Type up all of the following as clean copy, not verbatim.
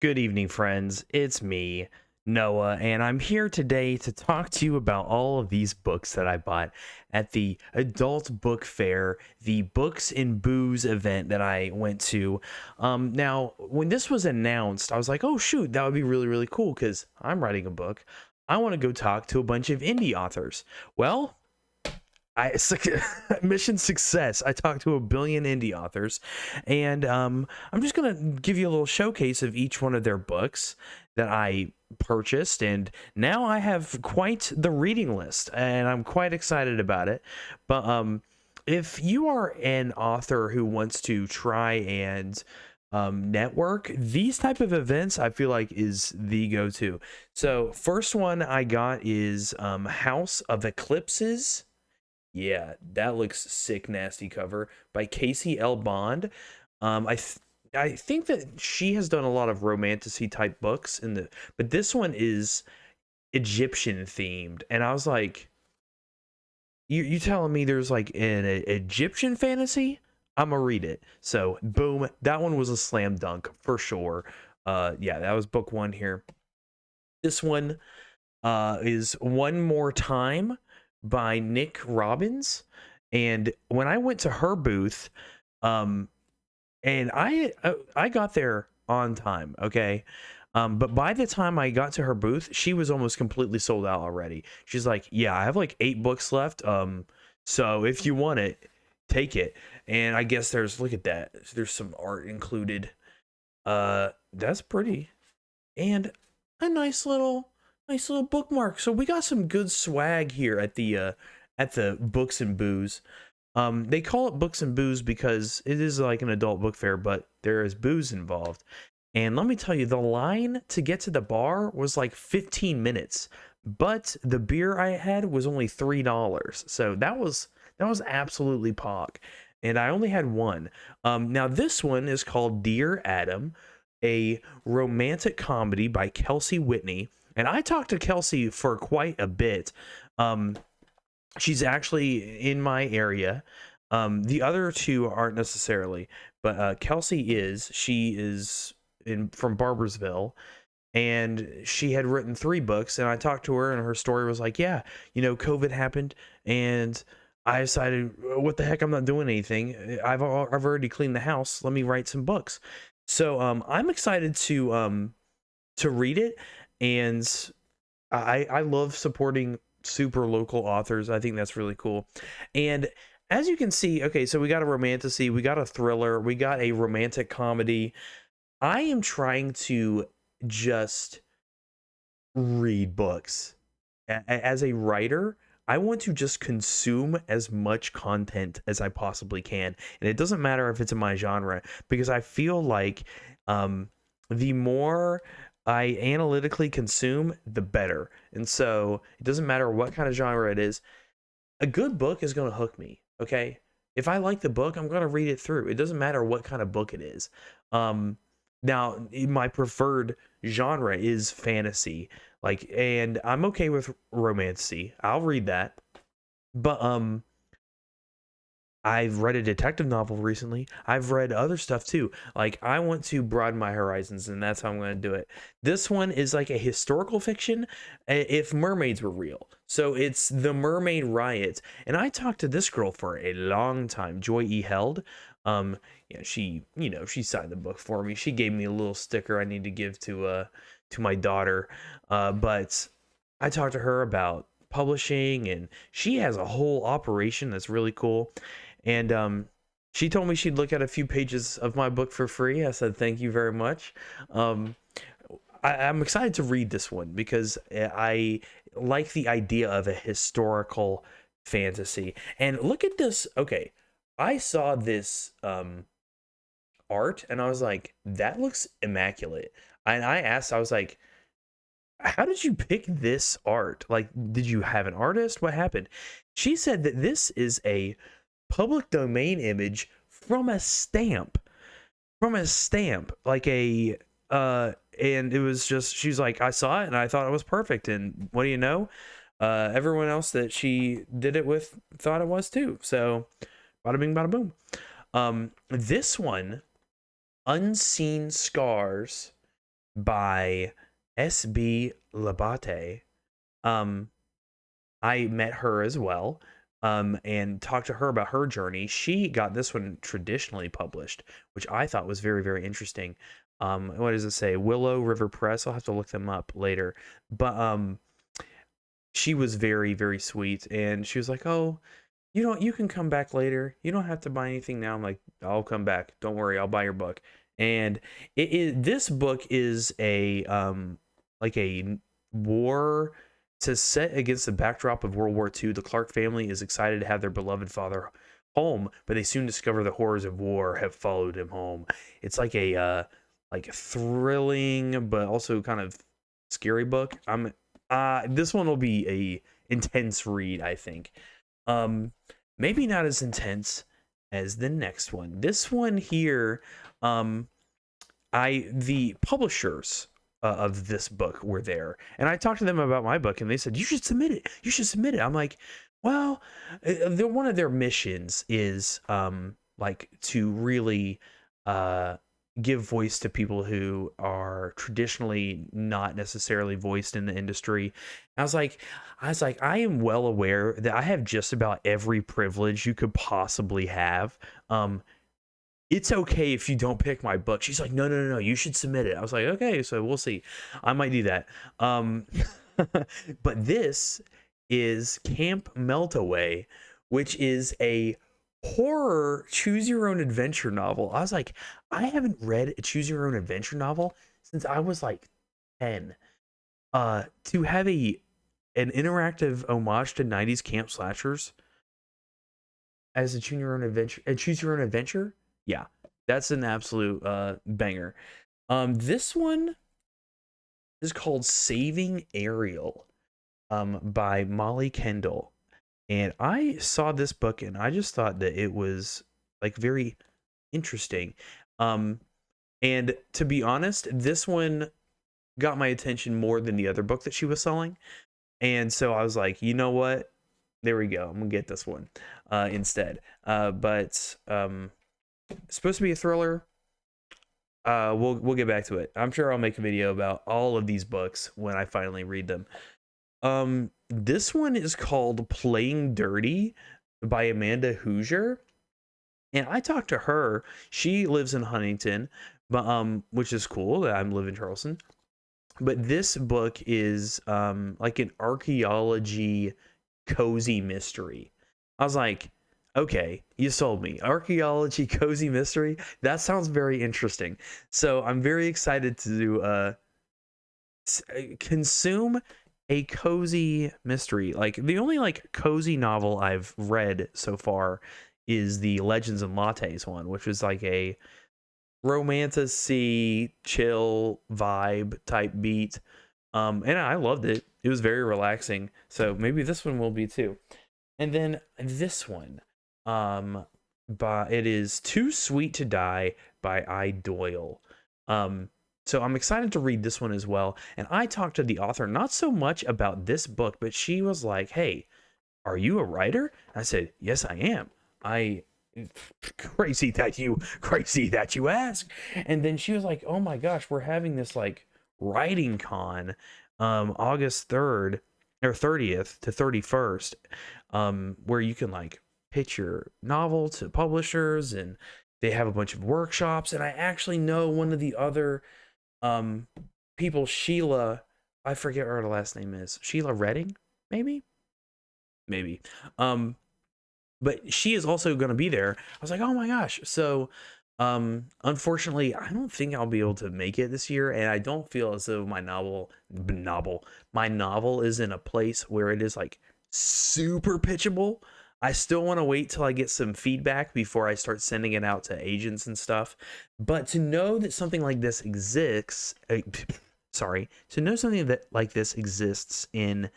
Good evening, friends. It's me, Noah, and I'm here today to talk to you about all of these books that I bought at the Adult Book Fair, the Books and Booze event that I went to. Now, when this was announced, I was like, oh, shoot, that would be really, really cool because I'm writing a book. I want to go talk to a bunch of indie authors. Well, mission success. I talked to a billion indie authors, and I'm just gonna give you a little showcase of each one of their books that I purchased, and now I have quite the reading list, and I'm quite excited about it. But if you are an author who wants to try and network, these type of events I feel like is the go-to. So first one I got is House of Eclipses. Yeah, that looks sick, nasty cover by Casey L. Bond. I think that she has done a lot of romantasy type books but this one is Egyptian themed, and I was like, you telling me there's like an Egyptian fantasy? I'm gonna read it. So boom, that one was a slam dunk for sure. Yeah, that was book one here. This one is One More Time by Nick Robbins. And when I went to her booth, um, and I got there on time, okay. But by the time I got to her booth, she was almost completely sold out already. She's like, "Yeah, I have like 8 books left. So if you want it, take it." And I guess look at that. There's some art included. That's pretty, and a nice little bookmark. So we got some good swag here at the Books and Booze. They call it Books and Booze because it is like an adult book fair, but there is booze involved. And let me tell you, the line to get to the bar was like 15 minutes, but the beer I had was only $3. So that was absolutely pog. And I only had one. Now this one is called Dear Adam, a romantic comedy by Kelsey Whitney. And I talked to Kelsey for quite a bit. Um, she's actually in my area. The other two aren't necessarily, but she is in from Barbersville, and she had written 3 books. And I talked to her, and her story was like, yeah, COVID happened, and I decided, what the heck, I'm not doing anything. I've already cleaned the house. Let me write some books. So I'm excited to read it, and I love supporting super local authors. I think that's really cool. And as you can see, okay, so we got a romantasy, we got a thriller, we got a romantic comedy. I am trying to just read books. As a writer, I want to just consume as much content as I possibly can. And it doesn't matter if it's in my genre, because I feel like um, the more I analytically consume, the better. And so it doesn't matter what kind of genre it is, a good book is going to hook me. Okay. If I like the book, I'm going to read it through. It doesn't matter what kind of book it is. Um, Now, my preferred genre is fantasy, and I'm okay with romancy. I'll read that. But I've read a detective novel recently. I've read other stuff too. Like, I want to broaden my horizons, and that's how I'm going to do it. This one is like a historical fiction, if mermaids were real. So it's the Mermaid Riot. And I talked to this girl for a long time, Joy E. Held. Yeah, she signed the book for me. She gave me a little sticker I need to give to my daughter. But I talked to her about publishing, and she has a whole operation that's really cool. And she told me she'd look at a few pages of my book for free. I said thank you very much. um, I'm excited to read this one because I like the idea of a historical fantasy. And look at this. Okay, I saw this art, and I was like, that looks immaculate. And I asked, I was like, how did you pick this art? Like, did you have an artist? What happened? She said that this is a public domain image from a stamp, like and it was just, she's like, I saw it and I thought it was perfect, and what do you know, everyone else that she did it with thought it was too. So bada bing bada boom. This one, Unseen Scars by SB Labate. Um, I met her as well, and talked to her about her journey. She got this one traditionally published, which I thought was very, very interesting. What does it say? Willow River Press. I'll have to look them up later. But she was very, very sweet, and she was like, "Oh, you can come back later. You don't have to buy anything now." I'm like, "I'll come back. Don't worry, I'll buy your book." And this book is a like a war. It says, set against the backdrop of World War II, the Clark family is excited to have their beloved father home, but they soon discover the horrors of war have followed him home. It's like thrilling but also kind of scary book. This one will be a intense read, I think. Um, Maybe not as intense as the next one. This one here, the publishers of this book were there, and I talked to them about my book, and they said, you should submit it. You should submit it. I'm like, well, one of their missions is like to really give voice to people who are traditionally not necessarily voiced in the industry. I was like, I am well aware that I have just about every privilege you could possibly have. It's okay if you don't pick my book. She's like, no, you should submit it. I was like, okay, so we'll see. I might do that. But this is Camp Meltaway, which is a horror choose your own adventure novel. I was like, I haven't read a choose your own adventure novel since I was like 10. To have an interactive homage to 90s camp slashers as a choose your own adventure. Yeah, that's an absolute banger. This one is called Saving Ariel by Molly Kendall. And I saw this book and I just thought that it was like very interesting. And to be honest, this one got my attention more than the other book that she was selling. And so I was like, you know what? There we go. I'm gonna get this one instead. But it's supposed to be a thriller. We'll get back to it. I'm sure I'll make a video about all of these books when I finally read them. This one is called Playing Dirty by Amanda Hoosier. And I talked to her. She lives in Huntington, but which is cool. I live in Charleston. But this book is like an archaeology cozy mystery. I was like, okay, you sold me. Archaeology cozy mystery. That sounds very interesting. So I'm very excited to consume a cozy mystery. Like the only like cozy novel I've read so far is the Legends and Lattes one, which was like a romantasy chill vibe type beat. And I loved it. It was very relaxing. So maybe this one will be too. And then this one, it is Too Sweet to Die by I. Doyle. So I'm excited to read this one as well. And I talked to the author not so much about this book, but she was like, "Hey, are you a writer?" I said, "Yes, I am." Crazy that you ask. And then she was like, "Oh my gosh, we're having this like writing con August 3rd or 30th to 31st, where you can like pitch your novel to publishers, and they have a bunch of workshops." And I actually know one of the other people, Sheila, I forget what her last name is. Sheila Redding, maybe. But she is also going to be there. I was like, oh my gosh. So unfortunately, I don't think I'll be able to make it this year, and I don't feel as though my novel is in a place where it is like super pitchable. I still want to wait till I get some feedback before I start sending it out to agents and stuff. But to know that something like this exists, to know something that like this exists in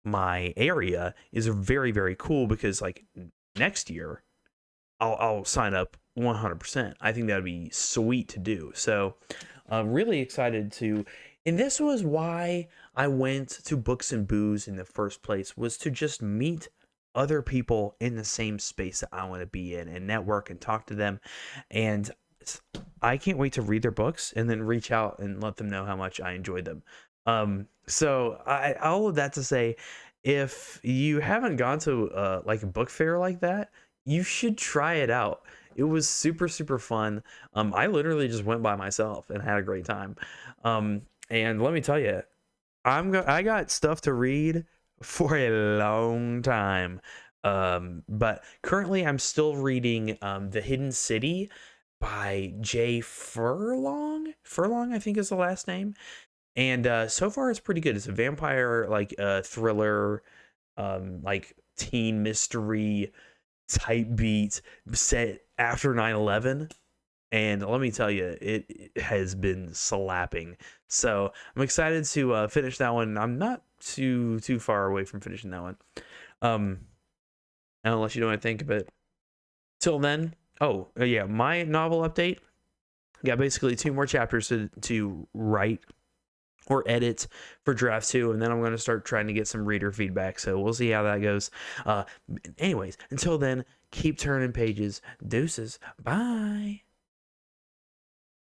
my area is very, very cool, because like next year I'll sign up 100%. I think that would be sweet to do. So I'm really excited to, and this was why I went to Books and Booze in the first place, was to just meet other people in the same space that I want to be in and network and talk to them. And but I can't wait to read their books and then reach out and let them know how much I enjoyed them. So all of that to say, if you haven't gone to like a book fair like that, you should try it out. It was super, super fun. I literally just went by myself and had a great time. And let me tell you, I got stuff to read for a long time. But currently I'm still reading The Hidden City by Jay Furlong. Furlong, I think is the last name. And so far it's pretty good. It's a vampire like thriller, like teen mystery type beat set after 9/11. And let me tell you, it has been slapping. So I'm excited to finish that one. I'm not too far away from finishing that one. I'll let you know what I think of it. Till then, yeah, my novel update. Got basically 2 more chapters to write or edit for draft 2, and then I'm going to start trying to get some reader feedback. So we'll see how that goes. Anyways, until then, keep turning pages. Deuces. Bye.